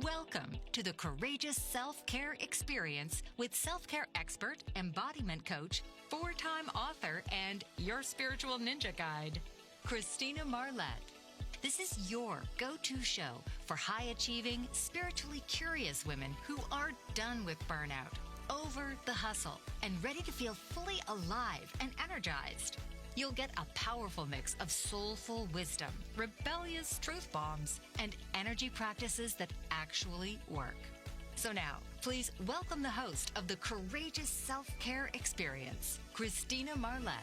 Welcome to the Courageous Self-Care Experience with self-care expert, embodiment coach, four-time author, and your spiritual ninja guide, Christina Marlette. This is your go-to show for high-achieving, spiritually curious women who are done with burnout, over the hustle, and ready to feel fully alive and energized. You'll get a powerful mix of soulful wisdom, rebellious truth bombs, and energy practices that actually work. So now, please welcome the host of the Courageous Self-Care Experience, Christina Marlette.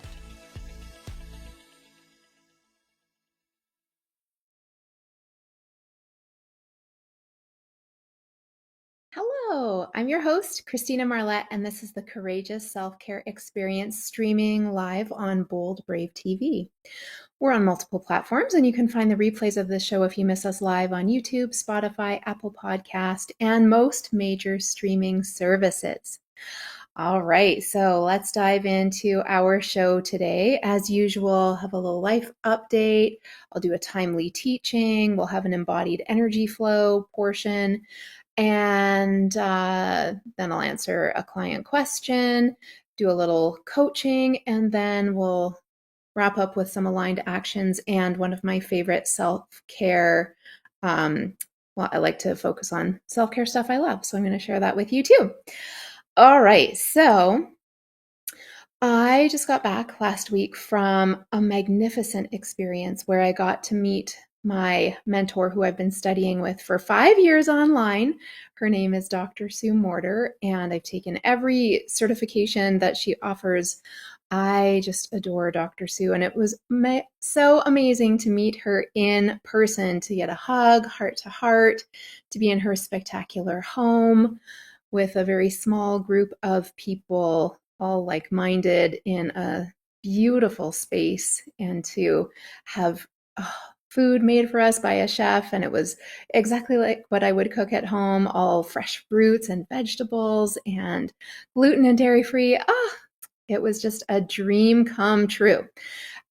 Hello, I'm your host, Christina Marlette, and this is the Courageous Self-Care Experience streaming live on Bold Brave TV. We're on multiple platforms, and you can find the replays of this show if you miss us live on YouTube, Spotify, Apple Podcast, and most major streaming services. All right, so let's dive into our show today. As usual, I'll have a little life update. I'll do a timely teaching. We'll have an embodied energy flow portion. And then I'll answer a client question, do a little coaching, and then we'll wrap up with some aligned actions and one of my favorite self-care. I like to focus on self-care stuff I love, so I'm going to share that with you too. All right, so I just got back last week from a magnificent experience where I got to meet my mentor who I've been studying with for 5 years online. Her name is Dr. Sue Morter, and I've taken every certification that she offers. I just adore Dr. Sue, and it was so amazing to meet her in person, to get a hug, heart to heart, to be in her spectacular home with a very small group of people, all like-minded in a beautiful space, and to have food made for us by a chef, and it was exactly like what I would cook at home, all fresh fruits and vegetables and gluten and dairy-free. It was just a dream come true.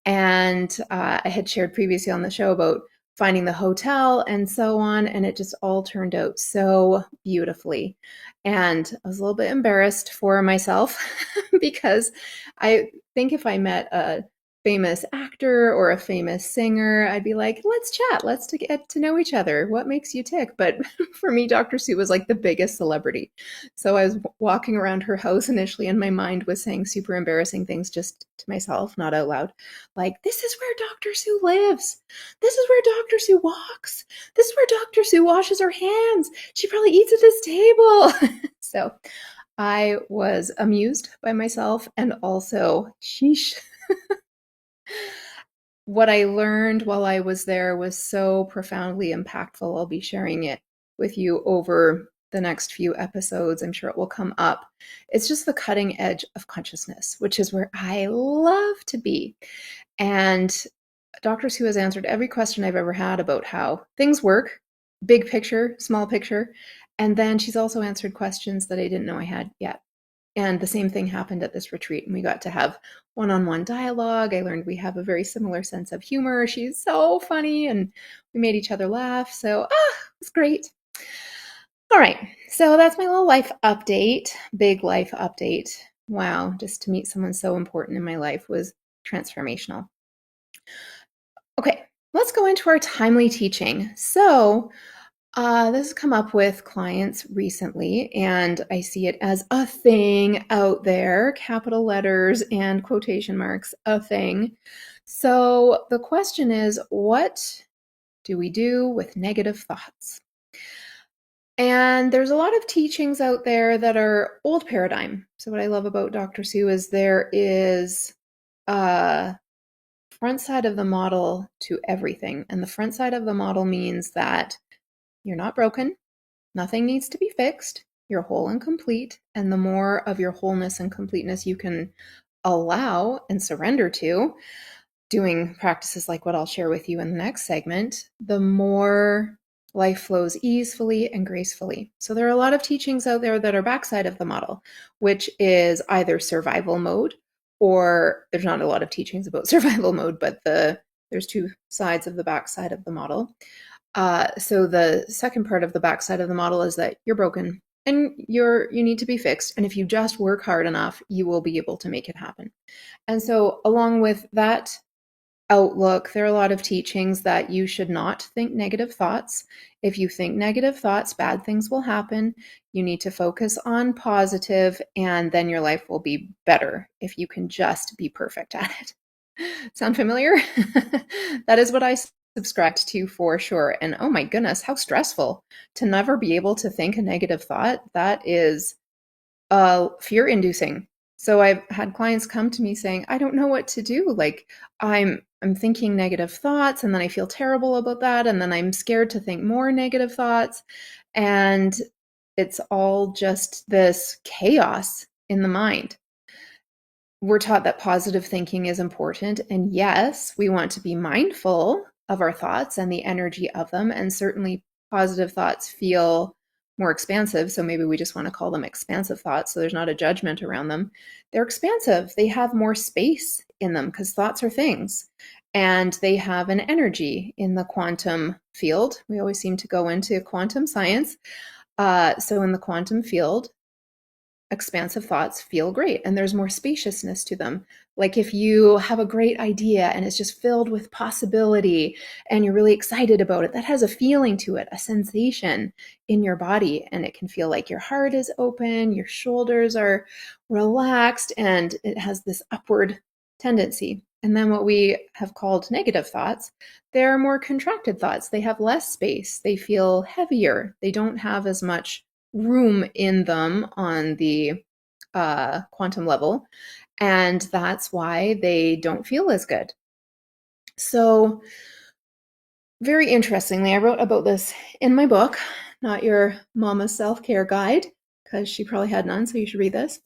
And I had shared previously on the show about finding the hotel and so on, and it just all turned out so beautifully. And I was a little bit embarrassed for myself because I think if I met a famous actor or a famous singer, I'd be like, let's chat, let's get to know each other. What makes you tick? But for me, Dr. Sue was like the biggest celebrity. So I was walking around her house initially, and my mind was saying super embarrassing things just to myself, not out loud. Like, this is where Dr. Sue lives. This is where Dr. Sue walks. This is where Dr. Sue washes her hands. She probably eats at this table. So I was amused by myself, and also, sheesh. What I learned while I was there was so profoundly impactful. I'll be sharing it with you over the next few episodes. I'm sure it will come up. It's just the cutting edge of consciousness, which is where I love to be. And Dr. Sue has answered every question I've ever had about how things work, big picture, small picture. And then she's also answered questions that I didn't know I had yet. And the same thing happened at this retreat, and we got to have one-on-one dialogue. I learned we have a very similar sense of humor. She's so funny, and we made each other laugh. So, it was great. All right, so that's my little life update, big life update. Wow, just to meet someone so important in my life was transformational. Okay, let's go into our timely teaching. So, this has come up with clients recently, and I see it as a thing out there, capital letters and quotation marks, a thing. So the question is, what do we do with negative thoughts? And there's a lot of teachings out there that are old paradigm. So what I love about Dr. Sue is there is a front side of the model to everything. And the front side of the model means that you're not broken. Nothing needs to be fixed. You're whole and complete. And the more of your wholeness and completeness you can allow and surrender to, doing practices like what I'll share with you in the next segment, the more life flows easily and gracefully. So there are a lot of teachings out there that are backside of the model, which is either survival mode, or there's not a lot of teachings about survival mode, but there's two sides of the backside of the model. So the second part of the backside of the model is that you're broken and you need to be fixed. And if you just work hard enough, you will be able to make it happen. And so along with that outlook, there are a lot of teachings that you should not think negative thoughts. If you think negative thoughts, bad things will happen. You need to focus on positive, and then your life will be better if you can just be perfect at it. Sound familiar? That is what I subscribed to for sure. And oh my goodness, how stressful to never be able to think a negative thought. That is fear inducing. So I've had clients come to me saying, I don't know what to do. Like I'm thinking negative thoughts and then I feel terrible about that. And then I'm scared to think more negative thoughts. And it's all just this chaos in the mind. We're taught that positive thinking is important. And yes, we want to be mindful of our thoughts and the energy of them. And certainly positive thoughts feel more expansive. So maybe we just want to call them expansive thoughts. So there's not a judgment around them. They're expansive. They have more space in them because thoughts are things. And they have an energy in the quantum field. We always seem to go into quantum science. So in the quantum field, expansive thoughts feel great and there's more spaciousness to them. Like if you have a great idea and it's just filled with possibility and you're really excited about it, that has a feeling to it, a sensation in your body. And it can feel like your heart is open, your shoulders are relaxed, and it has this upward tendency. And then what we have called negative thoughts, they're more contracted thoughts. They have less space. They feel heavier. They don't have as much room in them on the quantum level. And that's why they don't feel as good. So very interestingly, I wrote about this in my book, Not Your Mama's Self-Care Guide, because she probably had none, so you should read this.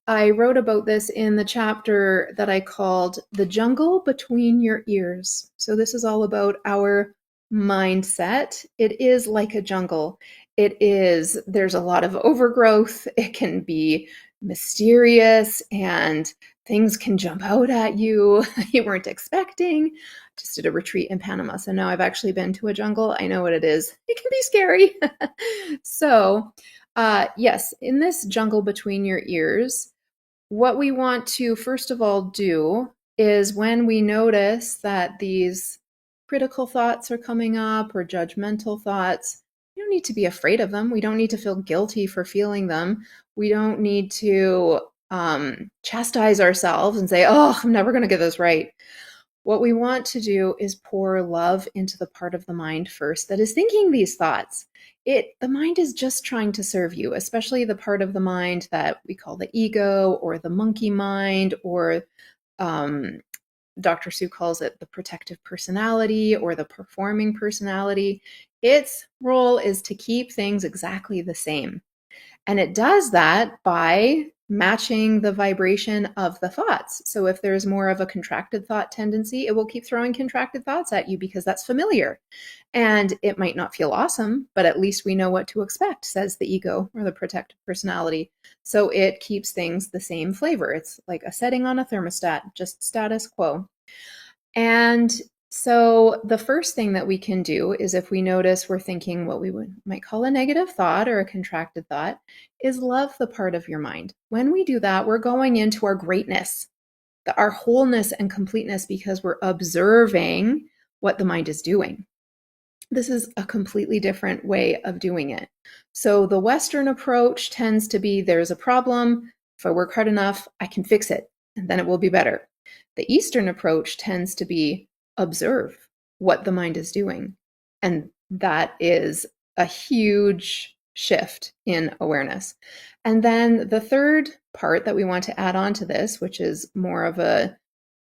I wrote about this in the chapter that I called The Jungle Between Your Ears. So this is all about our mindset. It is like a jungle. There's a lot of overgrowth. It can be mysterious and things can jump out at you you weren't expecting. Just did a retreat in Panama, so now I've actually been to a jungle. I know what it is. It can be scary. So yes, in this jungle between your ears, what we want to first of all do is when we notice that these critical thoughts are coming up or judgmental thoughts, we don't need to be afraid of them. We don't need to feel guilty for feeling them. We don't need to chastise ourselves and say, oh, I'm never going to get this right. What we want to do is pour love into the part of the mind first that is thinking these thoughts. The mind is just trying to serve you, especially the part of the mind that we call the ego or the monkey mind, or Dr. Sue calls it the protective personality or the performing personality. Its role is to keep things exactly the same. And it does that by matching the vibration of the thoughts. So if there's more of a contracted thought tendency, it will keep throwing contracted thoughts at you because that's familiar. And it might not feel awesome, but at least we know what to expect, says the ego or the protective personality. So it keeps things the same flavor. It's like a setting on a thermostat, just status quo. And so the first thing that we can do is, if we notice we're thinking what we might call a negative thought or a contracted thought, is love the part of your mind. When we do that, we're going into our greatness, our wholeness and completeness, because we're observing what the mind is doing. This is a completely different way of doing it. So the Western approach tends to be, there's a problem. If I work hard enough, I can fix it, and then it will be better. The Eastern approach tends to be, observe what the mind is doing. And that is a huge shift in awareness. And then the third part that we want to add on to this, which is more of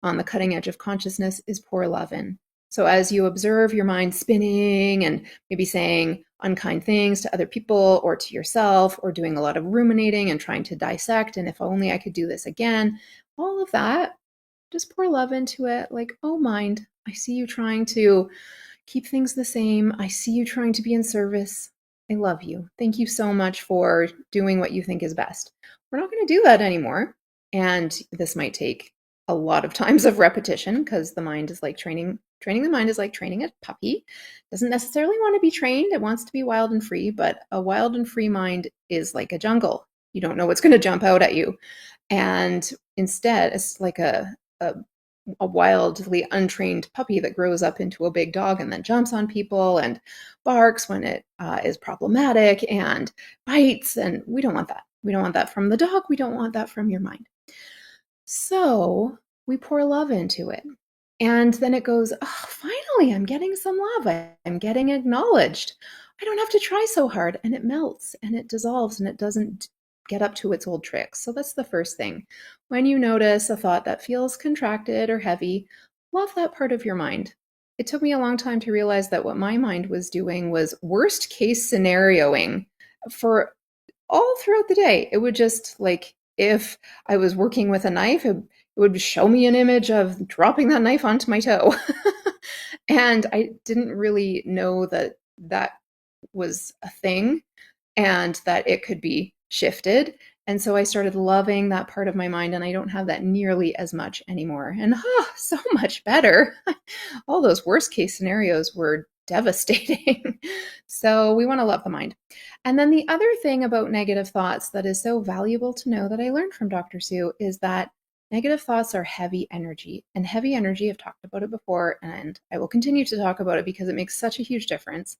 on the cutting edge of consciousness, is pour love in. So as you observe your mind spinning and maybe saying unkind things to other people or to yourself, or doing a lot of ruminating and trying to dissect, and if only I could do this again, all of that, just pour love into it. Like, oh, mind, I see you trying to keep things the same. I see you trying to be in service. I love you. Thank you so much for doing what you think is best. We're not going to do that anymore. And this might take a lot of times of repetition, because the mind is like training the mind is like training a puppy. Doesn't necessarily want to be trained. It wants to be wild and free, but a wild and free mind is like a jungle. You don't know what's going to jump out at you. And instead, it's like a wildly untrained puppy that grows up into a big dog and then jumps on people and barks when it is problematic and bites. And we don't want that. We don't want that from the dog. We don't want that from your mind. So we pour love into it. And then it goes, oh, finally, I'm getting some love. I'm getting acknowledged. I don't have to try so hard. And it melts and it dissolves and it doesn't get up to its old tricks. So that's the first thing. When you notice a thought that feels contracted or heavy, love that part of your mind. It took me a long time to realize that what my mind was doing was worst case scenarioing for all throughout the day. It would just, like, if I was working with a knife, it would show me an image of dropping that knife onto my toe. And I didn't really know that that was a thing and that it could be shifted. And so I started loving that part of my mind, and I don't have that nearly as much anymore. And so much better. All those worst case scenarios were devastating. So we want to love the mind. And then the other thing about negative thoughts that is so valuable to know that I learned from Dr. Sue is that negative thoughts are heavy energy. And heavy energy, I've talked about it before, and I will continue to talk about it because it makes such a huge difference.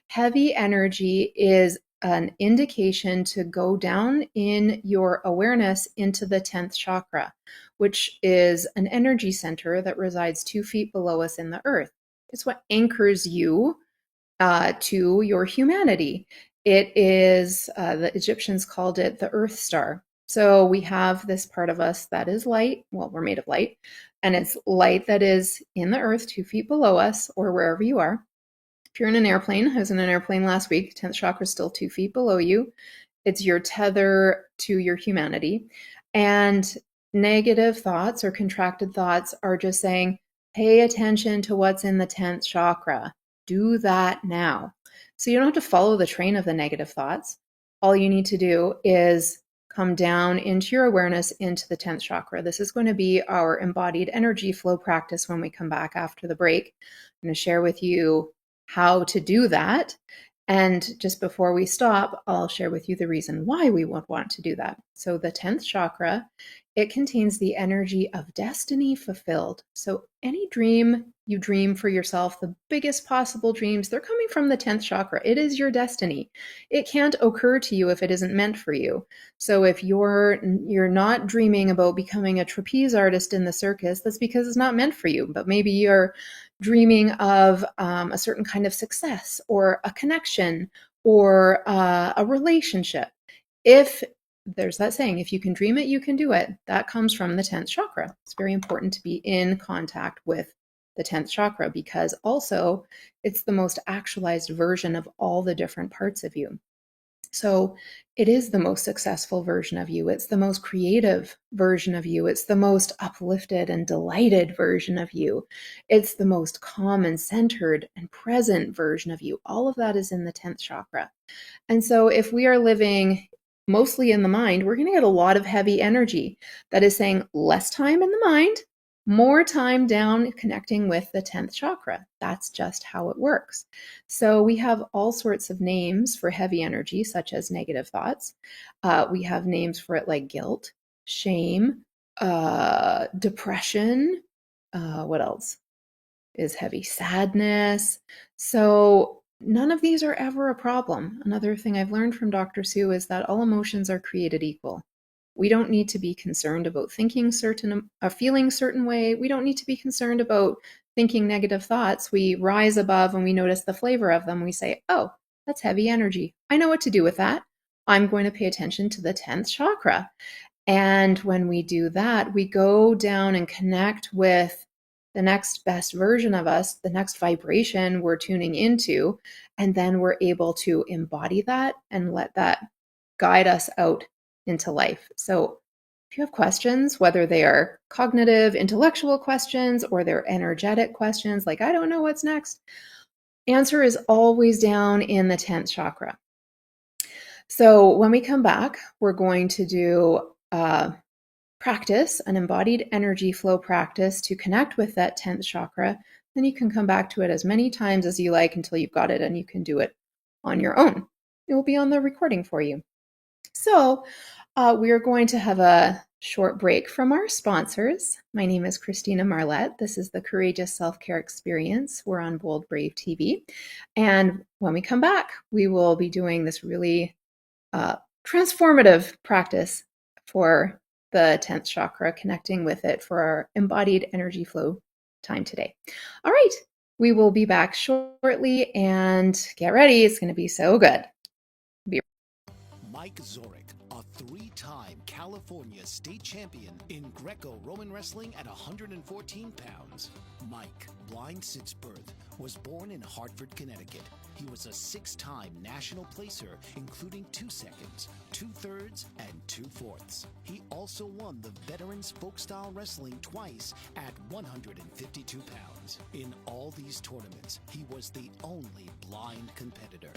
Heavy energy is an indication to go down in your awareness into the 10th chakra, which is an energy center that resides 2 feet below us in the earth. It's what anchors you to your humanity. It is, the Egyptians called it the Earth Star. So we have this part of us that is light. Well, we're made of light, and it's light that is in the earth 2 feet below us or wherever you are. If you're in an airplane, I was in an airplane last week, 10th chakra is still 2 feet below you. It's your tether to your humanity. And negative thoughts or contracted thoughts are just saying, pay attention to what's in the 10th chakra. Do that now. So you don't have to follow the train of the negative thoughts. All you need to do is come down into your awareness into the 10th chakra. This is going to be our embodied energy flow practice when we come back after the break. I'm going to share with you how to do that. And just before we stop, I'll share with you the reason why we would want to do that. So the 10th chakra, it contains the energy of destiny fulfilled. So any dream you dream for yourself, the biggest possible dreams, they're coming from the 10th chakra. It is your destiny. It can't occur to you if it isn't meant for you. So if you're not dreaming about becoming a trapeze artist in the circus, that's because it's not meant for you. But maybe you're dreaming of a certain kind of success or a connection or a relationship. If there's that saying, if you can dream it, you can do it. That comes from the 10th chakra. It's very important to be in contact with the 10th chakra because also it's the most actualized version of all the different parts of you. So it is the most successful version of you. It's the most creative version of you. It's the most uplifted and delighted version of you. It's the most calm and centered and present version of you. All of that is in the 10th chakra. And so if we are living mostly in the mind, we're going to get a lot of heavy energy that is saying less time in the mind, more time down connecting with the 10th chakra. That's just how it works. So we have all sorts of names for heavy energy, such as negative thoughts. We have names for it like guilt, shame, depression. What else is heavy? Sadness. So none of these are ever a problem. Another thing I've learned from Dr. Sue is that all emotions are created equal. We don't need to be concerned about thinking feeling certain way. We don't need to be concerned about thinking negative thoughts. We rise above and we notice the flavor of them. We say, oh, that's heavy energy. I know what to do with that. I'm going to pay attention to the 10th chakra. And when we do that, we go down and connect with the next best version of us, the next vibration we're tuning into, and then we're able to embody that and let that guide us out into life. So if you have questions, whether they are cognitive, intellectual questions, or they're energetic questions, like, I don't know what's next, answer is always down in the 10th chakra. So when we come back, we're going to do practice, an embodied energy flow practice to connect with that 10th chakra, then you can come back to it as many times as you like until you've got it and you can do it on your own. It will be on the recording for you. So we are going to have a short break from our sponsors. My name is Christina Marlette. This is the Courageous Self-Care Experience. We're on Bold Brave TV. And when we come back, we will be doing this really transformative practice for the 10th chakra, connecting with it for our embodied energy flow time today. All right, we will be back shortly and get ready. It's going to be so good. Mike Zorek, a three-time California state champion in Greco-Roman wrestling at 114 pounds. Mike, blind since birth, was born in Hartford, Connecticut. He was a six-time national placer, including 2 seconds, 2/3, and 2/4. He also won the Veterans Folk-Style Wrestling twice at 152 pounds. In all these tournaments, he was the only blind competitor.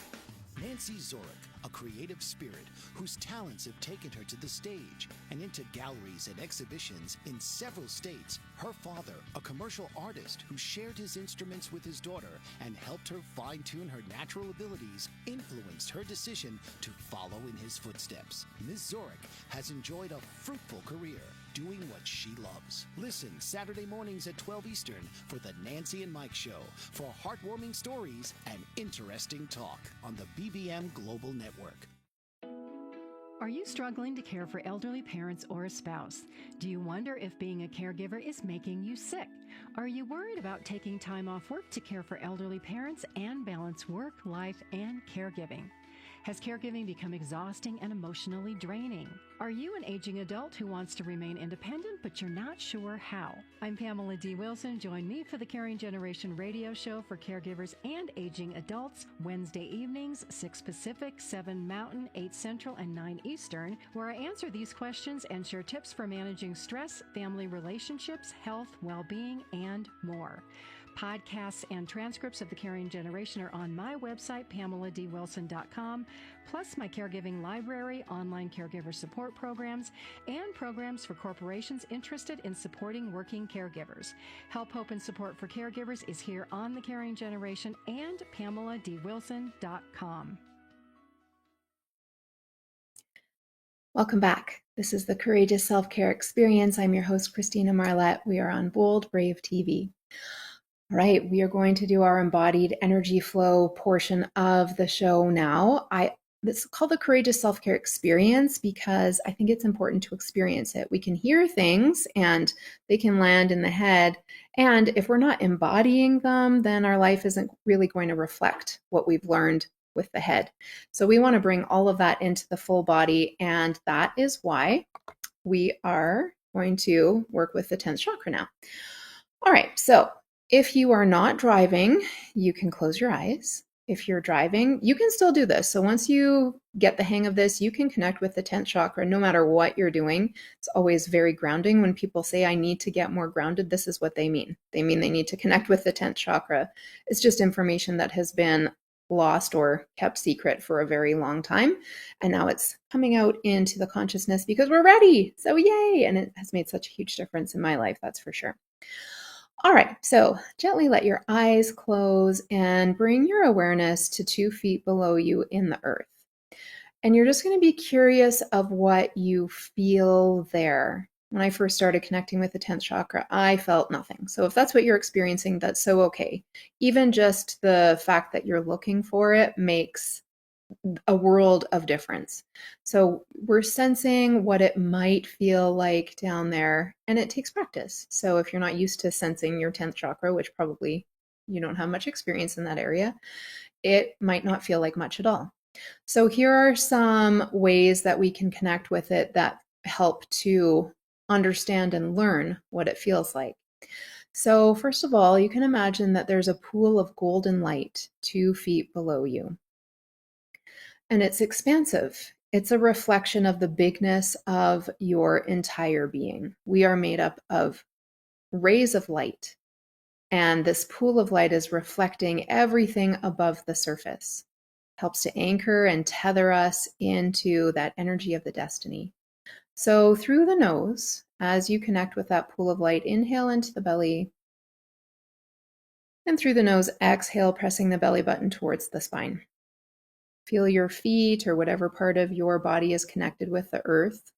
Nancy Zorek, a creative spirit whose talents have taken her to the stage and into galleries and exhibitions in several states. Her father, a commercial artist who shared his instruments with his daughter and helped her fine-tune her natural abilities, influenced her decision to follow in his footsteps. Ms. Zorek has enjoyed a fruitful career doing what she loves. Listen Saturday mornings at 12 Eastern for the Nancy and Mike Show for heartwarming stories and interesting talk on the BBM Global Network. Are you struggling to care for elderly parents or a spouse? Do you wonder if being a caregiver is making you sick? Are you worried about taking time off work to care for elderly parents and balance work, life, and caregiving? Has caregiving become exhausting and emotionally draining? Are you an aging adult who wants to remain independent, but you're not sure how? I'm Pamela D. Wilson. Join me for the Caring Generation radio show for caregivers and aging adults, Wednesday evenings, 6 Pacific, 7 Mountain, 8 Central, and 9 Eastern, where I answer these questions and share tips for managing stress, family relationships, health, well-being, and more. Podcasts and transcripts of The Caring Generation are on my website, PamelaDWilson.com, plus my caregiving library, online caregiver support programs, and programs for corporations interested in supporting working caregivers. Help, hope, and support for caregivers is here on The Caring Generation and PamelaDWilson.com. Welcome back. This is the Courageous Self-Care Experience. I'm your host, Christina Marlette. We are on Bold Brave TV. All right, we are going to do our embodied energy flow portion of the show now. It's called the Courageous Self-Care Experience because I think it's important to experience it. We can hear things and they can land in the head. And if we're not embodying them, then our life isn't really going to reflect what we've learned with the head. So we want to bring all of that into the full body. And that is why we are going to work with the 10th chakra now. All right, so if you are not driving, you can close your eyes. If you're driving, you can still do this. So once you get the hang of this, you can connect with the 10th chakra no matter what you're doing. It's always very grounding. When people say, I need to get more grounded, this is what they mean. They mean they need to connect with the 10th chakra. It's just information that has been lost or kept secret for a very long time. And now it's coming out into the consciousness because we're ready. So yay. And it has made such a huge difference in my life, that's for sure. All right, so gently let your eyes close and bring your awareness to 2 feet below you in the earth. And you're just going to be curious of what you feel there. When I first started connecting with the 10th chakra, I felt nothing. So if that's what you're experiencing, that's so okay. Even just the fact that you're looking for it makes a world of difference. So we're sensing what it might feel like down there, and it takes practice. So if you're not used to sensing your 10th chakra, which probably you don't have much experience in that area, it might not feel like much at all. So here are some ways that we can connect with it that help to understand and learn what it feels like. So first of all, you can imagine that there's a pool of golden light 2 feet below you. And it's expansive. It's a reflection of the bigness of your entire being. We are made up of rays of light, and this pool of light is reflecting everything above the surface. Helps to anchor and tether us into that energy of the destiny. So through the nose, as you connect with that pool of light. Inhale into the belly. And through the nose, exhale, pressing the belly button towards the spine. Feel your feet or whatever part of your body is connected with the earth.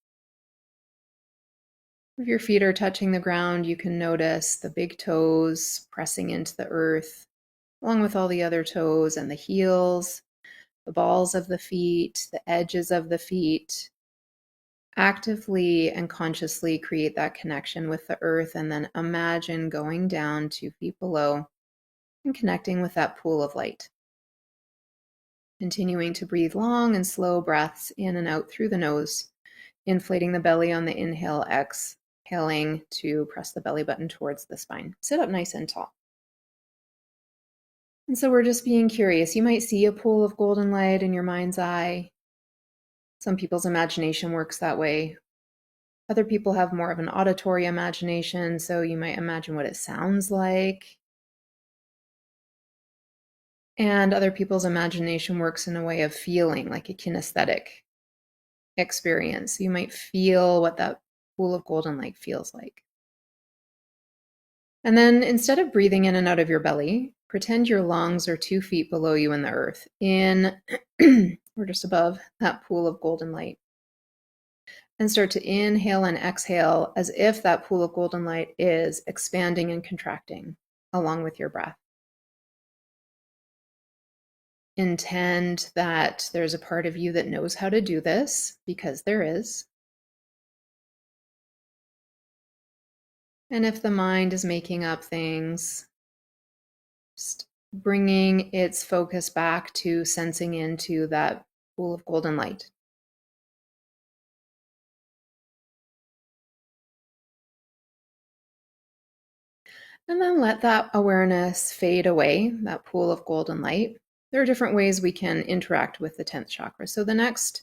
If your feet are touching the ground, you can notice the big toes pressing into the earth, along with all the other toes and the heels, the balls of the feet, the edges of the feet. Actively and consciously create that connection with the earth, and then imagine going down 2 feet below and connecting with that pool of light. Continuing to breathe long and slow breaths in and out through the nose, inflating the belly on the inhale, exhaling to press the belly button towards the spine. Sit up nice and tall. And so we're just being curious. You might see a pool of golden light in your mind's eye. Some people's imagination works that way. Other people have more of an auditory imagination, so you might imagine what it sounds like. And other people's imagination works in a way of feeling, like a kinesthetic experience. You might feel what that pool of golden light feels like. And then instead of breathing in and out of your belly, pretend your lungs are 2 feet below you in the earth, in or just above that pool of golden light. And start to inhale and exhale as if that pool of golden light is expanding and contracting along with your breath. Intend that there's a part of you that knows how to do this, because there is. And if the mind is making up things, just bringing its focus back to sensing into that pool of golden light. And then let that awareness fade away, that pool of golden light. There are different ways we can interact with the 10th chakra. So the next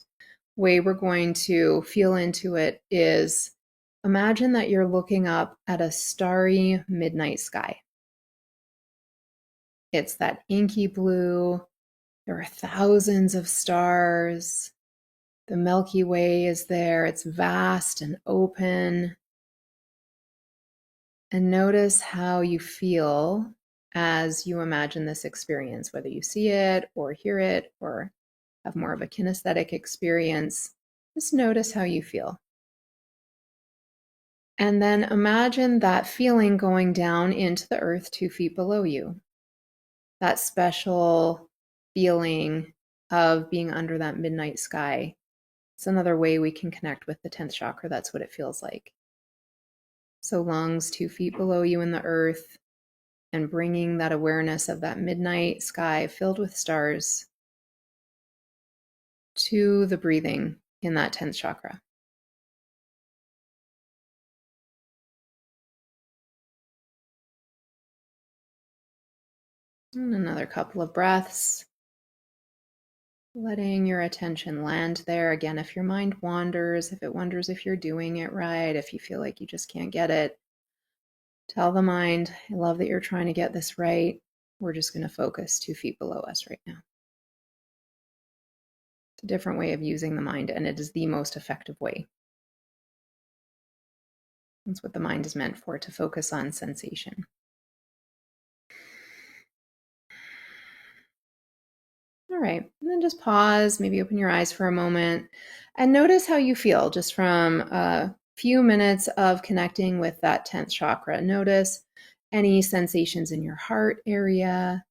way we're going to feel into it is imagine that you're looking up at a starry midnight sky. It's that inky blue. There are thousands of stars. The Milky Way is there. It's vast and open. And notice how you feel as you imagine this experience, whether you see it or hear it or have more of a kinesthetic experience. Just notice how you feel. And then imagine that feeling going down into the earth 2 feet below you. That special feeling of being under that midnight sky. It's another way we can connect with the 10th chakra. That's what it feels like. So lungs 2 feet below you in the earth, and bringing that awareness of that midnight sky filled with stars to the breathing in that 10th chakra. And another couple of breaths. Letting your attention land there. Again, if your mind wanders, if it wonders if you're doing it right, if you feel like you just can't get it, tell the mind, I love that you're trying to get this right. We're just going to focus 2 feet below us right now. It's a different way of using the mind, and it is the most effective way. That's what the mind is meant for, to focus on sensation. All right, and then just pause, maybe open your eyes for a moment, and notice how you feel just from a few minutes of connecting with that 10th chakra. Notice any sensations in your heart area.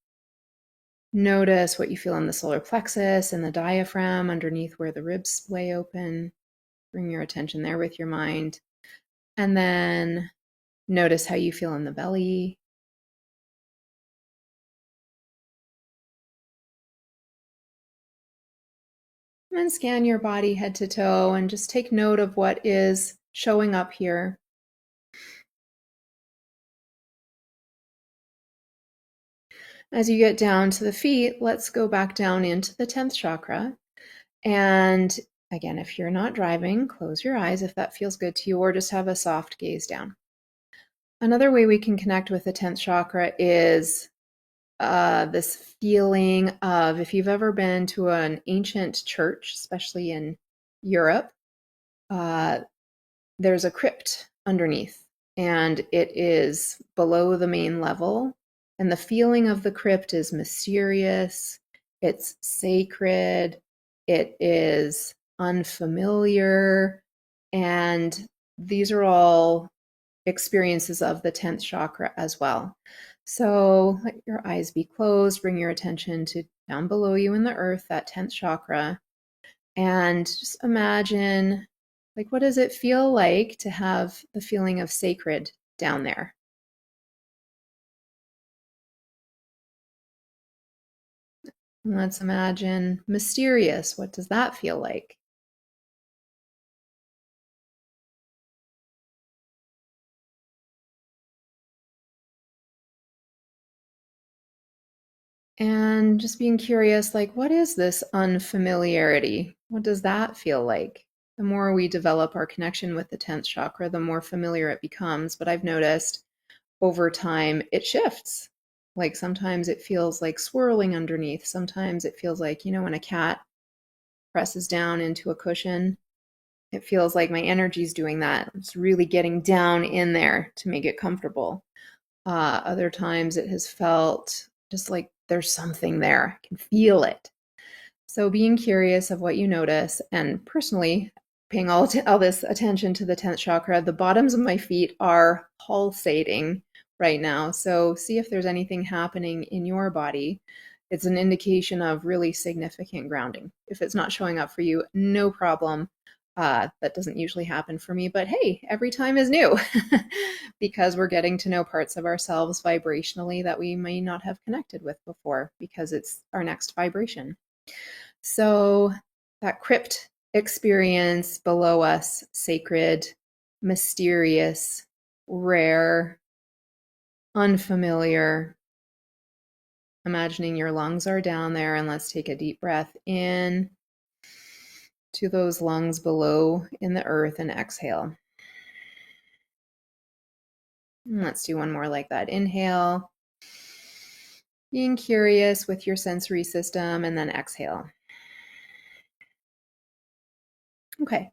Notice what you feel in the solar plexus and the diaphragm underneath where the ribs splay open. Bring your attention there with your mind. And then notice how you feel in the belly. And then scan your body head to toe and just take note of what is showing up here. As you get down to the feet, let's go back down into the 10th chakra. And again, if you're not driving, close your eyes if that feels good to you, or just have a soft gaze down. Another way we can connect with the 10th chakra is this feeling of, if you've ever been to an ancient church, especially in Europe, there's a crypt underneath, and it is below the main level. And the feeling of the crypt is mysterious, it's sacred, it is unfamiliar, and these are all experiences of the 10th chakra as well. So let your eyes be closed, bring your attention to down below you in the earth, that 10th chakra, and just imagine, like, what does it feel like to have the feeling of sacred down there? And let's imagine mysterious. What does that feel like? And just being curious, like, what is this unfamiliarity? What does that feel like? The more we develop our connection with the 10th chakra, the more familiar it becomes. But I've noticed over time it shifts. Like sometimes it feels like swirling underneath. Sometimes it feels like, when a cat presses down into a cushion, it feels like my energy's doing that. It's really getting down in there to make it comfortable. Other times it has felt just like there's something there. I can feel it. So being curious of what you notice, and personally paying all this attention to the 10th chakra, the bottoms of my feet are pulsating right now. So see if there's anything happening in your body. It's an indication of really significant grounding. If it's not showing up for you, no problem. That doesn't usually happen for me, but hey, every time is new because we're getting to know parts of ourselves vibrationally that we may not have connected with before because it's our next vibration. So that crypt experience below us, sacred, mysterious, rare, unfamiliar. Imagining your lungs are down there, and let's take a deep breath in to those lungs below in the earth and exhale. And let's do one more like that. Inhale, being curious with your sensory system, and then exhale. Okay.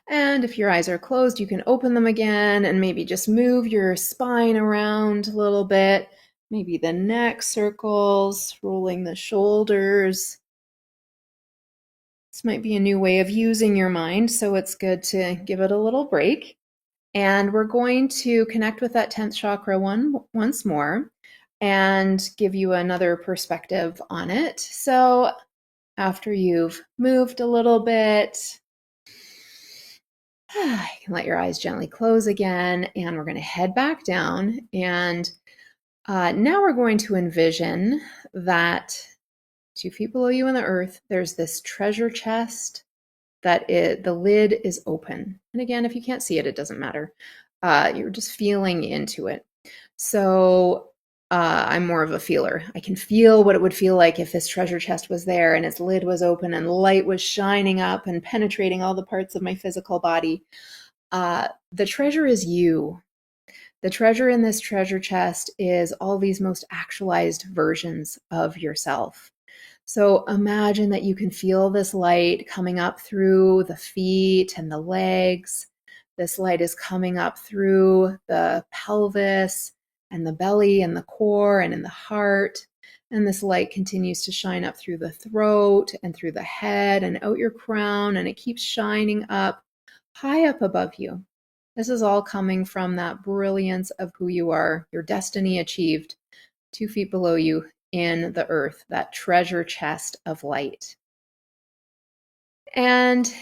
And if your eyes are closed, you can open them again and maybe just move your spine around a little bit. Maybe the neck circles, rolling the shoulders. This might be a new way of using your mind, so it's good to give it a little break. And we're going to connect with that 10th chakra once more and give you another perspective on it. So after you've moved a little bit, you can let your eyes gently close again, and we're going to head back down. And now we're going to envision that 2 feet below you in the earth, there's this treasure chest that the lid is open. And again, if you can't see it, it doesn't matter. You're just feeling into it. So I'm more of a feeler. I can feel what it would feel like if this treasure chest was there and its lid was open and light was shining up and penetrating all the parts of my physical body. The treasure is you. The treasure in this treasure chest is all these most actualized versions of yourself. So imagine that you can feel this light coming up through the feet and the legs. This light is coming up through the pelvis and the belly and the core and in the heart. And this light continues to shine up through the throat and through the head and out your crown. And it keeps shining up high up above you. This is all coming from that brilliance of who you are, your destiny achieved 2 feet below you in the earth, that treasure chest of light. And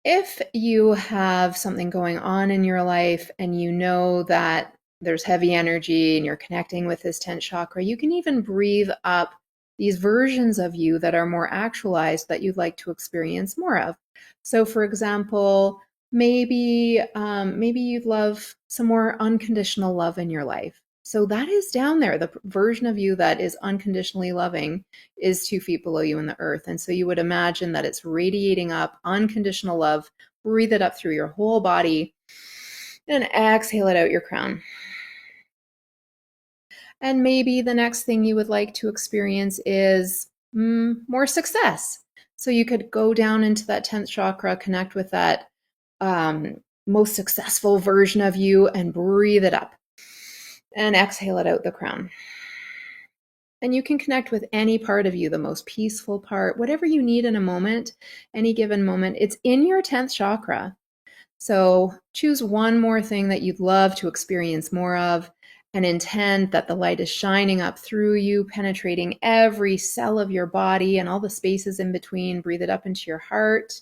if you have something going on in your life and you know that there's heavy energy and you're connecting with this 10th chakra, you can even breathe up these versions of you that are more actualized that you'd like to experience more of. So for example, maybe you'd love some more unconditional love in your life. So that is down there. The version of you that is unconditionally loving is 2 feet below you in the earth. And so you would imagine that it's radiating up unconditional love. Breathe it up through your whole body and exhale it out your crown. And maybe the next thing you would like to experience is more success. So you could go down into that 10th chakra, connect with that most successful version of you and breathe it up. And exhale it out the crown. And you can connect with any part of you, the most peaceful part, whatever you need in a moment, any given moment. It's in your 10th chakra. So choose one more thing that you'd love to experience more of and intend that the light is shining up through you, penetrating every cell of your body and all the spaces in between. Breathe it up into your heart.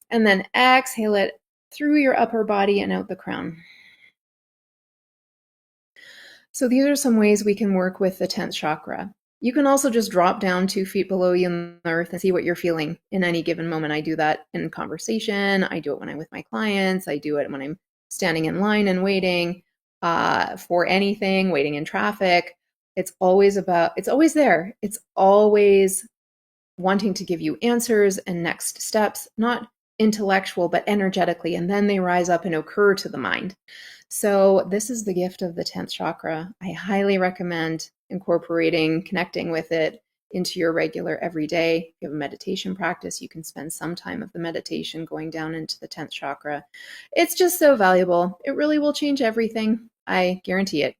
And then exhale it through your upper body and out the crown. So these are some ways we can work with the 10th chakra. You can also just drop down 2 feet below you on the earth and see what you're feeling in any given moment. I do that in conversation. I do it when I'm with my clients. I do it when I'm standing in line and waiting for anything, waiting in traffic. It's always there. It's always wanting to give you answers and next steps, not intellectual, but energetically. And then they rise up and occur to the mind. So this is the gift of the 10th chakra. I highly recommend incorporating, connecting with it into your regular everyday. If you have a meditation practice, you can spend some time of the meditation going down into the 10th chakra. It's just so valuable. It really will change everything. I guarantee it.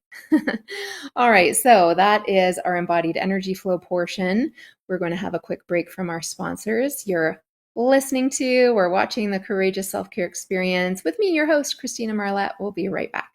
All right, so that is our embodied energy flow portion. We're going to have a quick break from our sponsors. You're listening to or watching the Courageous Self-Care Experience with me, your host, Christina Marlette. We'll be right back.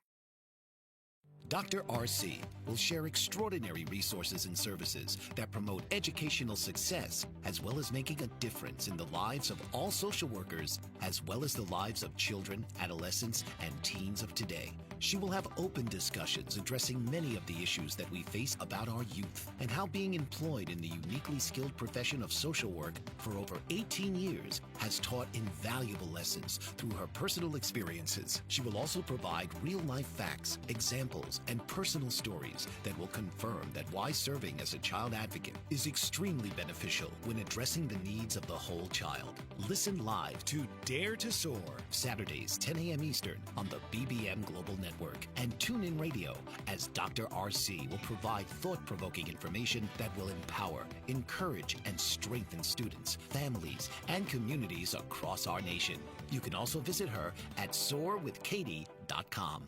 Dr. RC will share extraordinary resources and services that promote educational success, as well as making a difference in the lives of all social workers, as well as the lives of children, adolescents, and teens of today. She will have open discussions addressing many of the issues that we face about our youth and how being employed in the uniquely skilled profession of social work for over 18 years has taught invaluable lessons through her personal experiences. She will also provide real-life facts, examples, and personal stories that will confirm that why serving as a child advocate is extremely beneficial when addressing the needs of the whole child. Listen live to Dare to Soar, Saturdays, 10 a.m. Eastern on the BBM Global Network, and tune in radio as Dr. RC will provide thought-provoking information that will empower, encourage, and strengthen students, families, and communities across our nation. You can also visit her at soarwithkatie.com.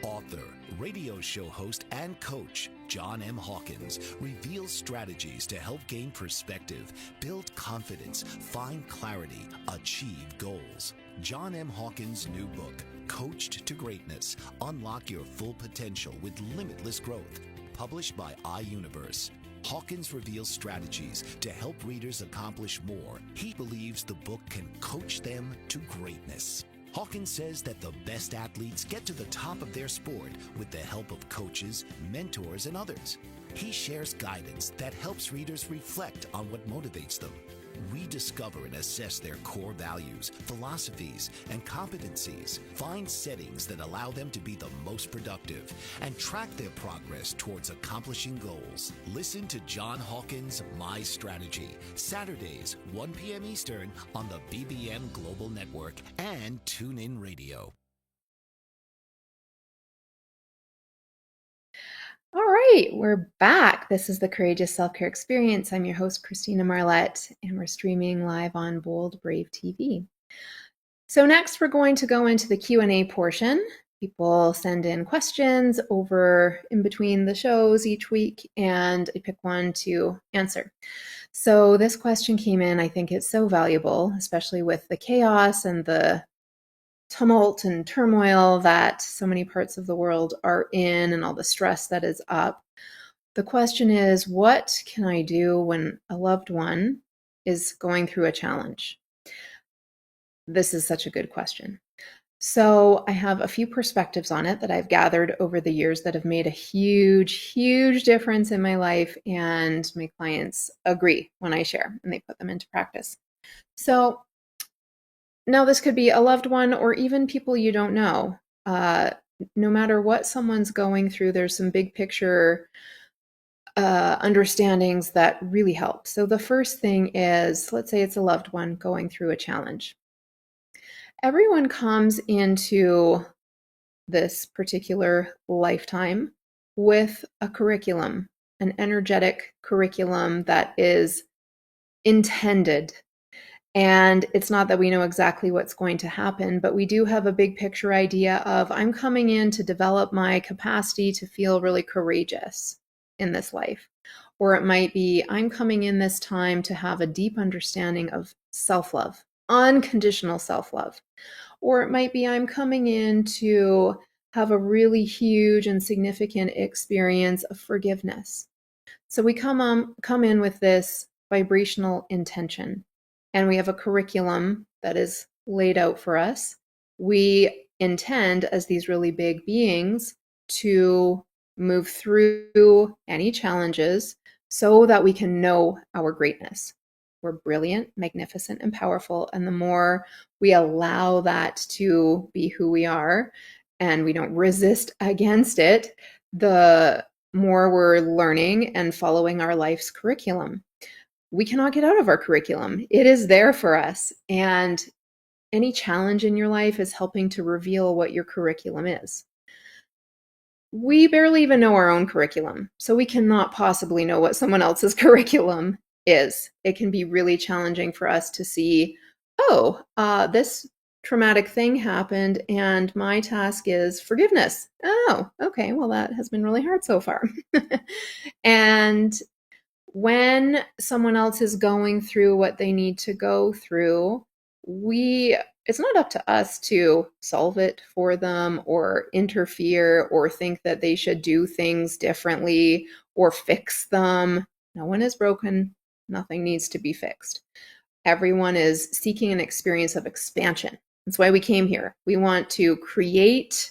Author, radio show host, and coach John M. Hawkins reveals strategies to help gain perspective, build confidence, find clarity, achieve goals. John M. Hawkins' new book, Coached to Greatness, Unlock Your Full Potential with Limitless Growth, published by iUniverse. Hawkins reveals strategies to help readers accomplish more. He believes the book can coach them to greatness. Hawkins says that the best athletes get to the top of their sport with the help of coaches, mentors, and others. He shares guidance that helps readers reflect on what motivates them, rediscover and assess their core values, philosophies, and competencies, find settings that allow them to be the most productive, and track their progress towards accomplishing goals. Listen to John Hawkins' My Strategy, Saturdays, 1 p.m. Eastern on the BBM Global Network and TuneIn Radio. All right, we're back. This is the Courageous Self-Care Experience. I'm your host, Christina Marlette, and we're streaming live on Bold Brave TV. So next, we're going to go into the Q&A portion. People send in questions over in between the shows each week, and I pick one to answer. So this question came in. I think it's so valuable, especially with the chaos and the tumult and turmoil that so many parts of the world are in and all the stress that is up. The question is, what can I do when a loved one is going through a challenge? This is such a good question. So I have a few perspectives on it that I've gathered over the years that have made a huge, huge difference in my life, and my clients agree when I share and they put them into practice. So now, this could be a loved one or even people you don't know. No matter what someone's going through, there's some big picture understandings that really help. So the first thing is, let's say it's a loved one going through a challenge. Everyone comes into this particular lifetime with a curriculum, an energetic curriculum that is intended. And it's not that we know exactly what's going to happen, but we do have a big picture idea of, I'm coming in to develop my capacity to feel really courageous in this life. Or it might be, I'm coming in this time to have a deep understanding of self-love, unconditional self-love. Or it might be, I'm coming in to have a really huge and significant experience of forgiveness. So we come in with this vibrational intention, and we have a curriculum that is laid out for us. We intend, as these really big beings, to move through any challenges so that we can know our greatness. We're brilliant, magnificent, and powerful. And the more we allow that to be who we are, and we don't resist against it, the more we're learning and following our life's curriculum. We cannot get out of our curriculum. It is there for us. And any challenge in your life is helping to reveal what your curriculum is. We barely even know our own curriculum, so we cannot possibly know what someone else's curriculum is. It can be really challenging for us to see, this traumatic thing happened and my task is forgiveness. Oh, okay, well, that has been really hard so far. And when someone else is going through what they need to go through, it's not up to us to solve it for them or interfere or think that they should do things differently or fix them. No one is broken. Nothing needs to be fixed. Everyone is seeking an experience of expansion. That's why we came here. We want to create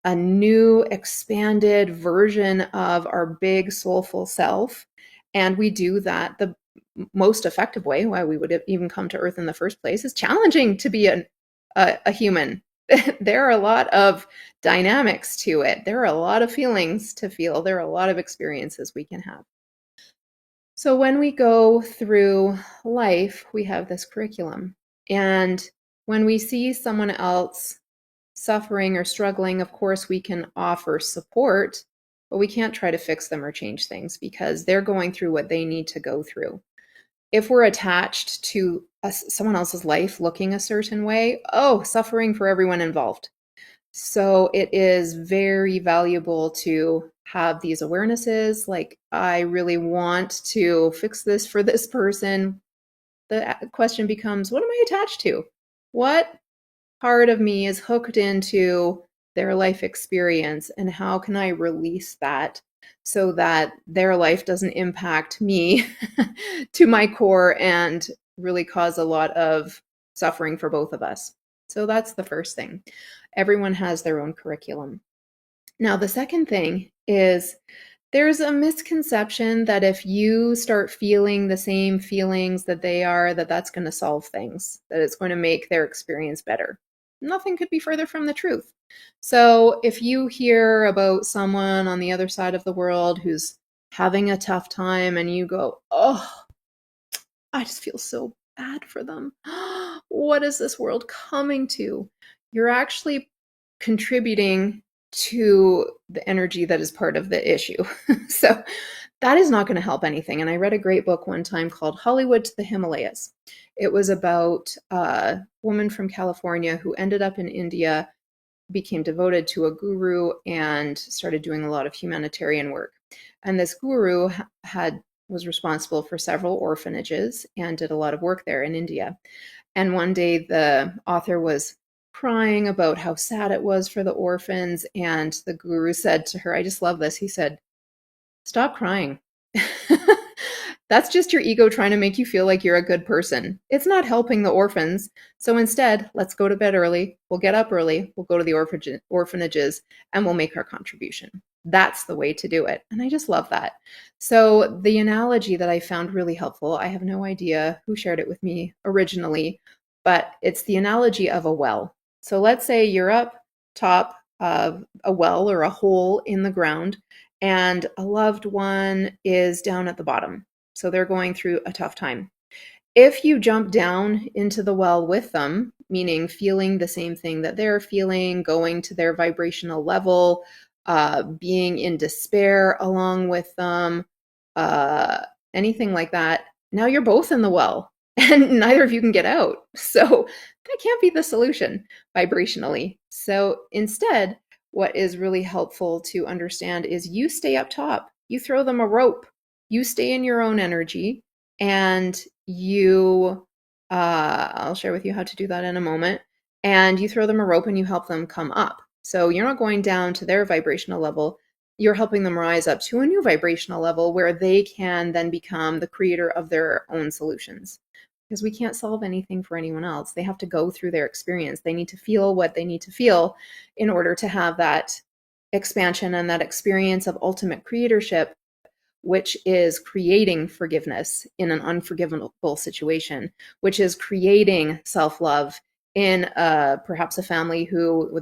a new expanded version of our big soulful self. And we do that the most effective way, why we would have even come to Earth in the first place, is challenging to be a human. There are a lot of dynamics to it. There are a lot of feelings to feel. There are a lot of experiences we can have. So when we go through life, we have this curriculum. And when we see someone else suffering or struggling, of course, we can offer support, but we can't try to fix them or change things because they're going through what they need to go through. If we're attached to someone else's life looking a certain way, suffering for everyone involved. So it is very valuable to have these awarenesses, like, I really want to fix this for this person. The question becomes, what am I attached to? What part of me is hooked into their life experience, and how can I release that so that their life doesn't impact me to my core and really cause a lot of suffering for both of us? So that's the first thing. Everyone has their own curriculum. Now, the second thing is, there's a misconception that if you start feeling the same feelings that they are, that's going to solve things, that it's going to make their experience better. Nothing could be further from the truth. So if you hear about someone on the other side of the world who's having a tough time and you go, I just feel so bad for them. What is this world coming to? You're actually contributing to the energy that is part of the issue. So that is not going to help anything. And I read a great book one time called Hollywood to the Himalayas. It was about a woman from California who ended up in India, became devoted to a guru, and started doing a lot of humanitarian work. And this guru was responsible for several orphanages and did a lot of work there in India. And one day the author was crying about how sad it was for the orphans. And the guru said to her, I just love this. He said, stop crying. That's just your ego trying to make you feel like you're a good person. It's not helping the orphans. So instead, let's go to bed early. We'll get up early. We'll go to the orphanages and we'll make our contribution. That's the way to do it. And I just love that. So the analogy that I found really helpful, I have no idea who shared it with me originally, but it's the analogy of a well. So let's say you're up top of a well or a hole in the ground, and a loved one is down at the bottom. So they're going through a tough time. If you jump down into the well with them, meaning feeling the same thing that they're feeling, going to their vibrational level, being in despair along with them, anything like that, now you're both in the well and neither of you can get out. So that can't be the solution vibrationally. So instead, what is really helpful to understand is you stay up top. You throw them a rope. You stay in your own energy, and I'll share with you how to do that in a moment. And you throw them a rope and you help them come up. So you're not going down to their vibrational level. You're helping them rise up to a new vibrational level where they can then become the creator of their own solutions. Because we can't solve anything for anyone else. They have to go through their experience. They need to feel what they need to feel in order to have that expansion and that experience of ultimate creatorship, which is creating forgiveness in an unforgivable situation, which is creating self-love in perhaps a family who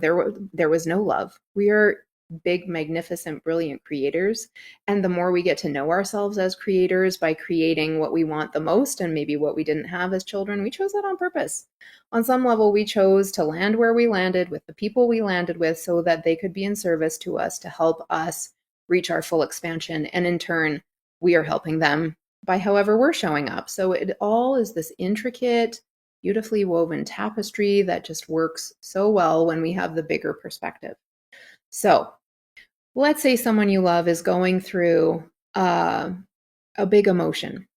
there was no love. We are big, magnificent, brilliant creators. And the more we get to know ourselves as creators by creating what we want the most and maybe what we didn't have as children, we chose that on purpose. On some level, we chose to land where we landed with the people we landed with so that they could be in service to us to help us reach our full expansion. And in turn, we are helping them by however we're showing up. So it all is this intricate, beautifully woven tapestry that just works so well when we have the bigger perspective. So let's say someone you love is going through a big emotion.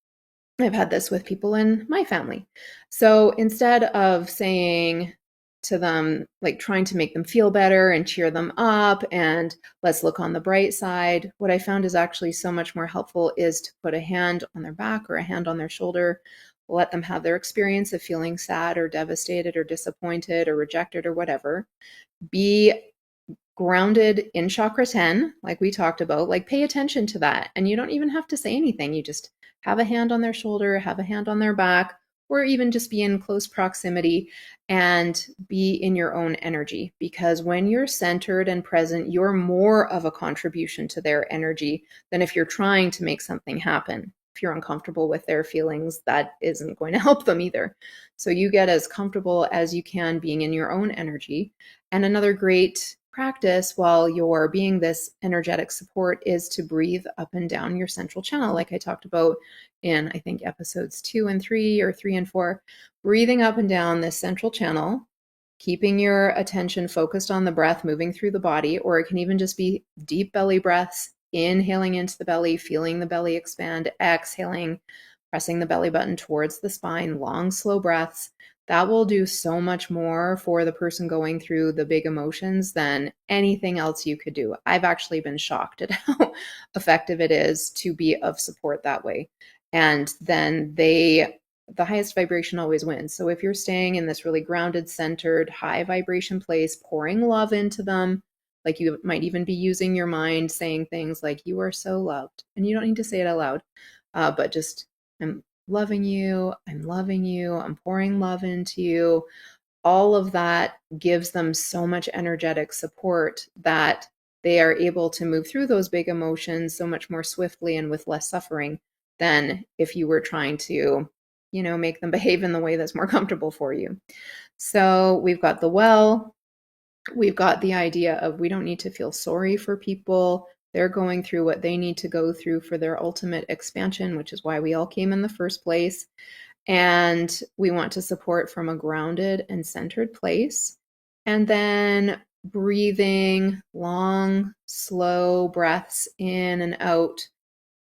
I've had this with people in my family. So instead of saying to them, like trying to make them feel better and cheer them up and let's look on the bright side, what I found is actually so much more helpful is to put a hand on their back or a hand on their shoulder, let them have their experience of feeling sad or devastated or disappointed or rejected or whatever. Be grounded in chakra 10, like we talked about, like pay attention to that. And you don't even have to say anything. You just have a hand on their shoulder, have a hand on their back, or even just be in close proximity and be in your own energy. Because when you're centered and present, you're more of a contribution to their energy than if you're trying to make something happen. If you're uncomfortable with their feelings, that isn't going to help them either. So you get as comfortable as you can being in your own energy. And another great practice while you're being this energetic support is to breathe up and down your central channel, like I talked about in, I think, episodes 2 and 3 or 3 and 4, breathing up and down this central channel, keeping your attention focused on the breath moving through the body, or it can even just be deep belly breaths, inhaling into the belly, feeling the belly expand, exhaling, pressing the belly button towards the spine, long, slow breaths. That will do so much more for the person going through the big emotions than anything else you could do. I've actually been shocked at how effective it is to be of support that way. And then the highest vibration always wins. So if you're staying in this really grounded, centered, high vibration place, pouring love into them, like you might even be using your mind, saying things like, you are so loved. And you don't need to say it out loud, but just, I'm loving you, I'm loving you, I'm pouring love into you. All of that gives them so much energetic support that they are able to move through those big emotions so much more swiftly and with less suffering than if you were trying to, make them behave in the way that's more comfortable for you. So we've got the well, we've got the idea of we don't need to feel sorry for people. They're going through what they need to go through for their ultimate expansion, which is why we all came in the first place. And we want to support from a grounded and centered place. And then breathing long, slow breaths in and out,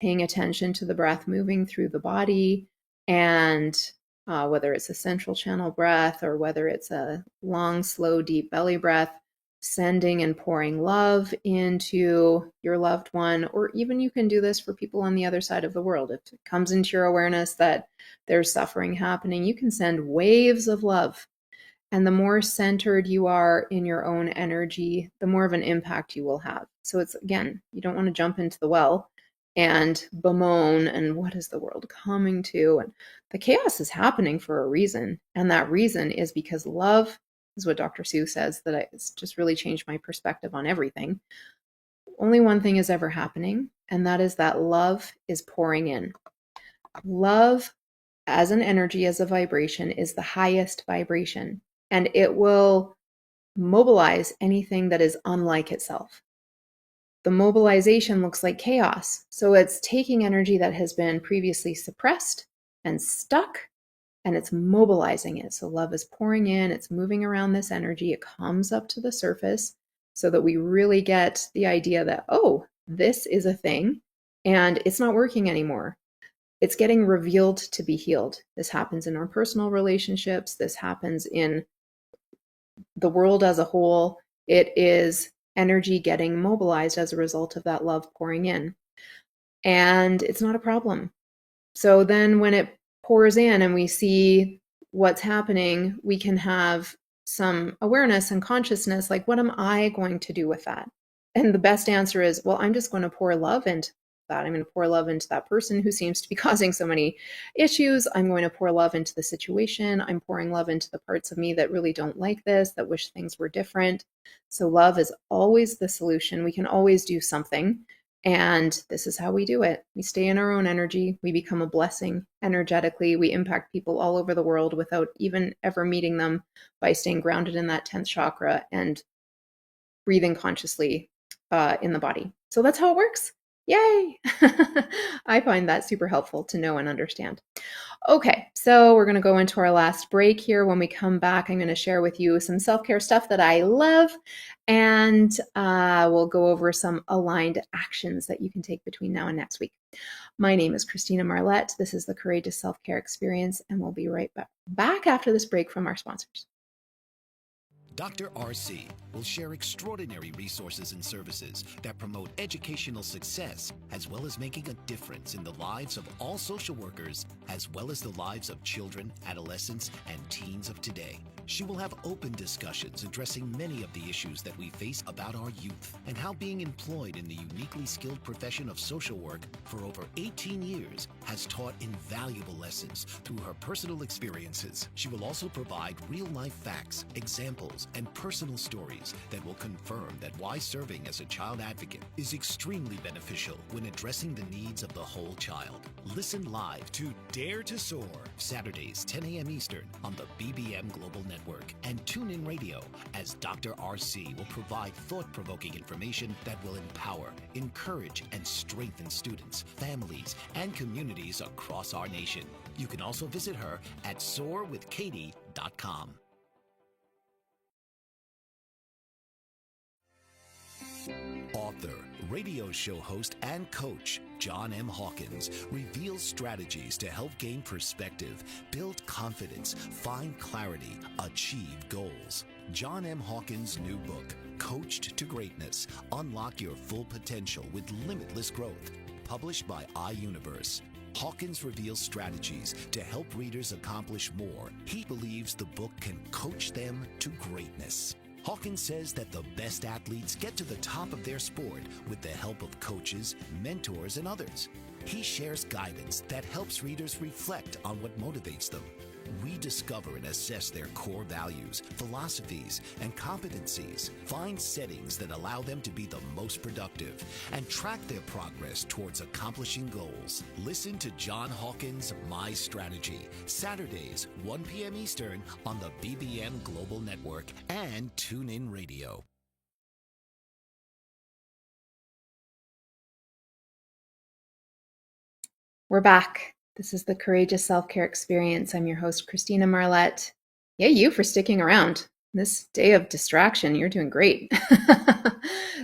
paying attention to the breath moving through the body. And whether it's a central channel breath or whether it's a long, slow, deep belly breath, sending and pouring love into your loved one, or even you can do this for people on the other side of the world. If it comes into your awareness that there's suffering happening, you can send waves of love. And the more centered you are in your own energy, the more of an impact you will have. So it's, again, you don't want to jump into the well and bemoan and what is the world coming to? And the chaos is happening for a reason. And that reason is because love is what Dr. Sue says, that it's just really changed my perspective on everything. Only one thing is ever happening, and that is that love is pouring in. Love as an energy, as a vibration, is the highest vibration, and it will mobilize anything that is unlike itself. The mobilization looks like chaos. So it's taking energy that has been previously suppressed and stuck, and it's mobilizing it. So love is pouring in, it's moving around this energy, it comes up to the surface so that we really get the idea that, oh, this is a thing and it's not working anymore. It's getting revealed to be healed. This happens in our personal relationships. This happens in the world as a whole. It is energy getting mobilized as a result of that love pouring in. And it's not a problem. So then when it pours in and we see what's happening, we can have some awareness and consciousness, like, what am I going to do with that? And the best answer is, well, I'm just going to pour love into that. I'm going to pour love into that person who seems to be causing so many issues. I'm going to pour love into the situation. I'm pouring love into the parts of me that really don't like this, that wish things were different. So love is always the solution. We can always do something. And this is how we do it. We stay in our own energy. We become a blessing energetically. We impact people all over the world without even ever meeting them, by staying grounded in that 10th chakra and breathing consciously in the body. So that's how it works. Yay! I find that super helpful to know and understand. Okay, so we're going to go into our last break here. When we come back, I'm going to share with you some self-care stuff that I love, and we'll go over some aligned actions that you can take between now and next week. My name is Christina Marlette. This is the Courageous Self-Care Experience, and we'll be right back after this break from our sponsors. Dr. RC will share extraordinary resources and services that promote educational success, as well as making a difference in the lives of all social workers, as well as the lives of children, adolescents, and teens of today. She will have open discussions addressing many of the issues that we face about our youth, and how being employed in the uniquely skilled profession of social work for over 18 years has taught invaluable lessons through her personal experiences. She will also provide real-life facts, examples, and personal stories that will confirm that why serving as a child advocate is extremely beneficial when addressing the needs of the whole child. Listen live to Dare to Soar, Saturdays 10 a.m. Eastern on the BBM Global Network, and tune in radio as Dr. RC will provide thought-provoking information that will empower, encourage, and strengthen students, families, and communities across our nation. You can also visit her at soarwithkatie.com. Author, radio show host, and coach John M. Hawkins reveals strategies to help gain perspective, build confidence, find clarity, achieve goals. John M. Hawkins' new book, Coached to Greatness: Unlock Your Full Potential with Limitless Growth, published by iUniverse. Hawkins reveals strategies to help readers accomplish more. He believes the book can coach them to greatness. Hawkins says that the best athletes get to the top of their sport with the help of coaches, mentors, and others. He shares guidance that helps readers reflect on what motivates them. We discover and assess their core values, philosophies, and competencies, find settings that allow them to be the most productive, and track their progress towards accomplishing goals. Listen to John Hawkins' My Strategy, Saturdays, 1 p.m. Eastern on the BBM Global Network and TuneIn Radio. We're back. This is the Courageous Self-Care Experience. I'm your host, Christina Marlette. Yay, you for sticking around. This day of distraction, you're doing great.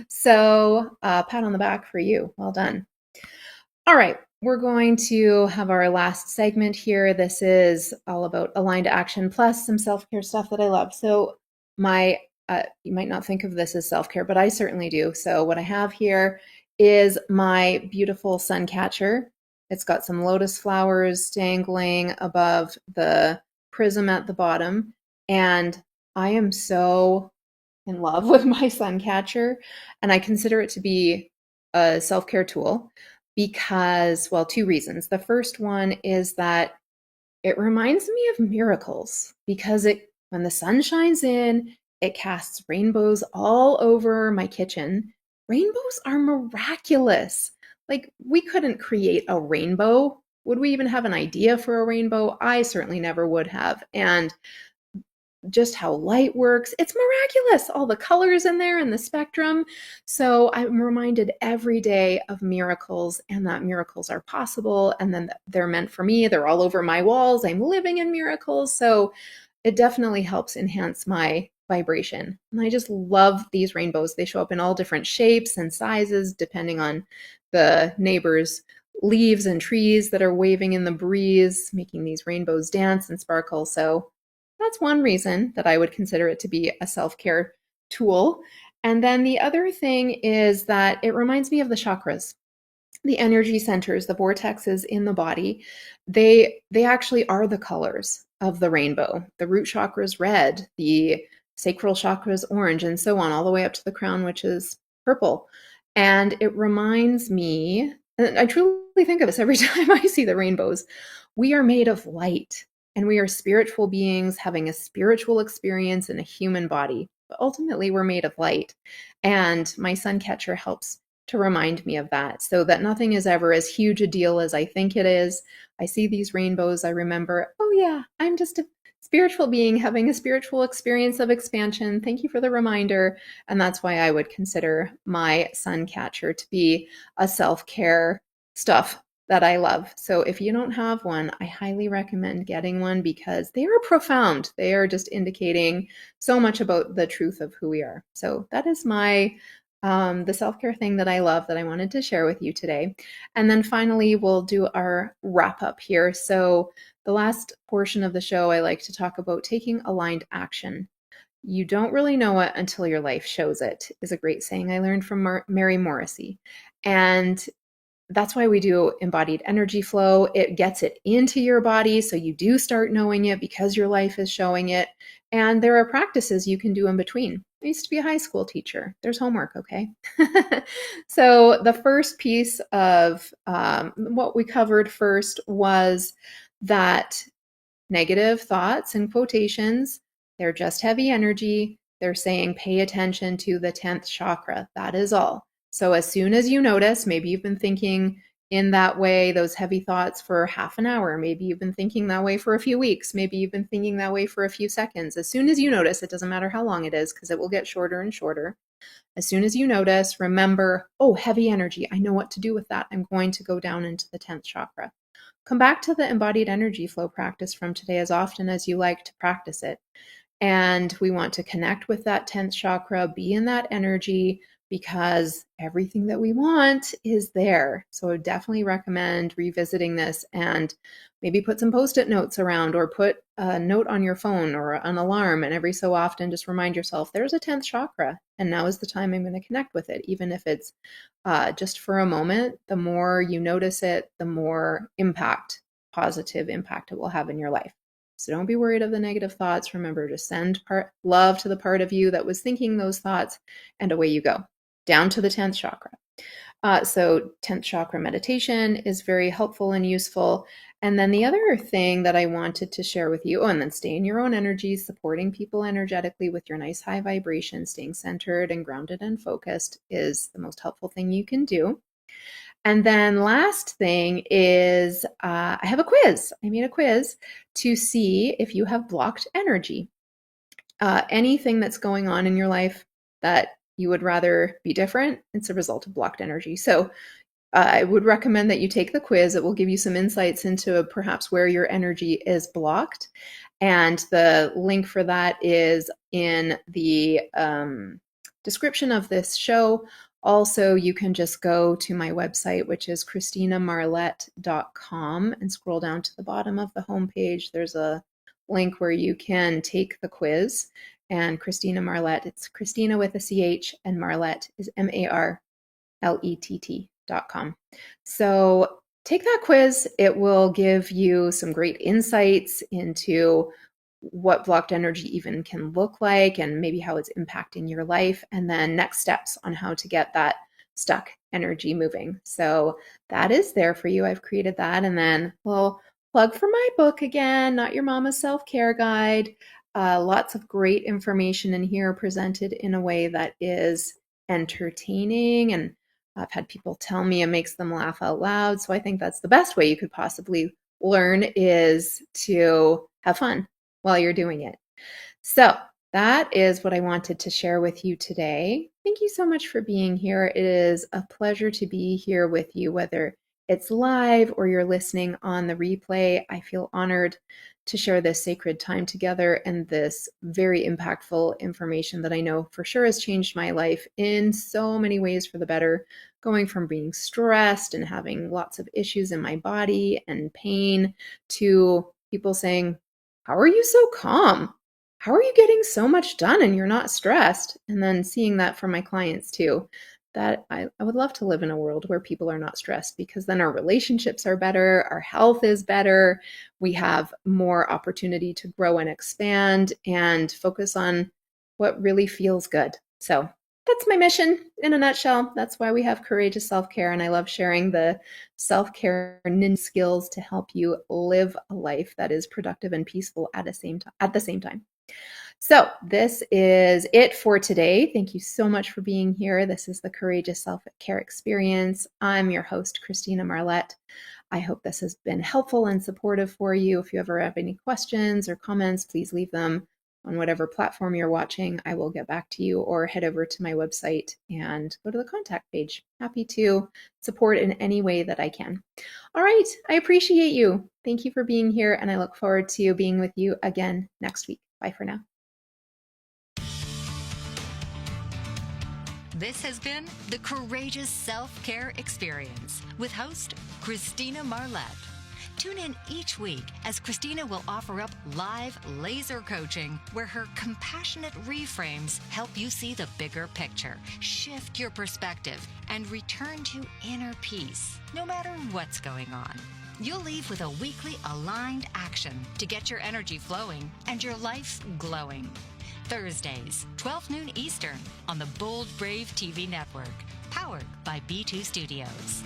So, pat on the back for you. Well done. All right, we're going to have our last segment here. This is all about aligned action plus some self-care stuff that I love. So, you might not think of this as self-care, but I certainly do. So, what I have here is my beautiful sun catcher. It's got some lotus flowers dangling above the prism at the bottom. And I am so in love with my sun catcher. And I consider it to be a self-care tool because, well, two reasons. The first one is that it reminds me of miracles because when the sun shines in, it casts rainbows all over my kitchen. Rainbows are miraculous. Like, we couldn't create a rainbow. Would we even have an idea for a rainbow? I certainly never would have. And just how light works. It's miraculous, all the colors in there and the spectrum. So I'm reminded every day of miracles, and that miracles are possible, and then they're meant for me. They're all over my walls. I'm living in miracles. So it definitely helps enhance my vibration. And I just love these rainbows. They show up in all different shapes and sizes, depending on the neighbor's leaves and trees that are waving in the breeze, making these rainbows dance and sparkle. So that's one reason that I would consider it to be a self-care tool. And then the other thing is that it reminds me of the chakras, the energy centers, the vortexes in the body. They actually are the colors of the rainbow. The root chakra is red, the sacral chakra is orange, and so on, all the way up to the crown, which is purple. And it reminds me, and I truly think of this every time I see the rainbows, we are made of light. And we are spiritual beings having a spiritual experience in a human body. But ultimately, we're made of light. And my sun catcher helps to remind me of that, so that nothing is ever as huge a deal as I think it is. I see these rainbows, I remember, oh yeah, I'm just a spiritual being having a spiritual experience of expansion. Thank you for the reminder. And that's why I would consider my sun catcher to be a self-care stuff that I love. So if you don't have one, I highly recommend getting one, because they are profound. They are just indicating so much about the truth of who we are. So that is my the self-care thing that I love that I wanted to share with you today. And then finally, we'll do our wrap up here. So the last portion of the show, I like to talk about taking aligned action. You don't really know it until your life shows it, is a great saying I learned from Mary Morrissey. And that's why we do embodied energy flow. It gets it into your body, so you do start knowing it because your life is showing it. And there are practices you can do in between. I used to be a high school teacher. There's homework, okay? So the first piece of what we covered first was that negative thoughts and quotations, they're just heavy energy. They're saying pay attention to the 10th chakra. That is all. So as soon as you notice, maybe you've been thinking in that way, those heavy thoughts for half an hour, maybe you've been thinking that way for a few weeks, maybe you've been thinking that way for a few seconds. As soon as you notice, it doesn't matter how long it is, because it will get shorter and shorter. As soon as you notice, remember, oh, heavy energy, I know what to do with that. I'm going to go down into the 10th chakra. Come back to the embodied energy flow practice from today as often as you like to practice it. And we want to connect with that 10th chakra, be in that energy, because everything that we want is there. So I would definitely recommend revisiting this, and maybe put some Post-it notes around, or put a note on your phone or an alarm, and every so often just remind yourself, there's a 10th chakra, and now is the time I'm going to connect with it, even if it's just for a moment. The more you notice it, the more positive impact it will have in your life. So don't be worried of the negative thoughts. Remember, just send love to the part of you that was thinking those thoughts, and away you go, down to the 10th chakra. So 10th chakra meditation is very helpful and useful. And then the other thing that I wanted to share with you, and then stay in your own energy, supporting people energetically with your nice high vibration, staying centered and grounded and focused, is the most helpful thing you can do. And then last thing is I have a quiz. I made a quiz to see if you have blocked energy. Anything that's going on in your life that you would rather be different, it's a result of blocked energy. So I would recommend that you take the quiz. It will give you some insights into perhaps where your energy is blocked. And the link for that is in the description of this show. Also, you can just go to my website, which is ChristinaMarlette.com, and scroll down to the bottom of the homepage. There's a link where you can take the quiz. And Christina Marlette, it's Christina with a CH, and Marlette is MARLETT.com. So take that quiz. It will give you some great insights into what blocked energy even can look like, and maybe how it's impacting your life, and then next steps on how to get that stuck energy moving. So that is there for you. I've created that. And then we'll plug for my book again, Not Your Mama's Self-Care Guide. Lots of great information in here, presented in a way that is entertaining, and I've had people tell me it makes them laugh out loud. So I think that's the best way you could possibly learn, is to have fun while you're doing it. So that is what I wanted to share with you today. Thank you so much for being here. It is a pleasure to be here with you, whether it's live or you're listening on the replay. I feel honored to share this sacred time together and this very impactful information that I know for sure has changed my life in so many ways for the better, going from being stressed and having lots of issues in my body and pain to people saying, "How are you so calm? How are you getting so much done and you're not stressed?" And then seeing that from my clients too, that I would love to live in a world where people are not stressed, because then our relationships are better, our health is better, we have more opportunity to grow and expand and focus on what really feels good. So that's my mission in a nutshell. That's why we have Courageous Self-Care, and I love sharing the self-care ninja skills to help you live a life that is productive and peaceful at the same time. So this is it for today. Thank you so much for being here. This is the Courageous Self-Care Experience. I'm your host, Christina Marlette. I hope this has been helpful and supportive for you. If you ever have any questions or comments, please leave them on whatever platform you're watching. I will get back to you, or head over to my website and go to the contact page. Happy to support in any way that I can. All right. I appreciate you. Thank you for being here, and I look forward to being with you again next week. Bye for now. This has been the Courageous Self-Care Experience with host Christina Marlette. Tune in each week as Christina will offer up live laser coaching where her compassionate reframes help you see the bigger picture, shift your perspective, and return to inner peace, no matter what's going on. You'll leave with a weekly aligned action to get your energy flowing and your life glowing. Thursdays, 12 noon Eastern on the Bold Brave TV network, powered by B2 Studios.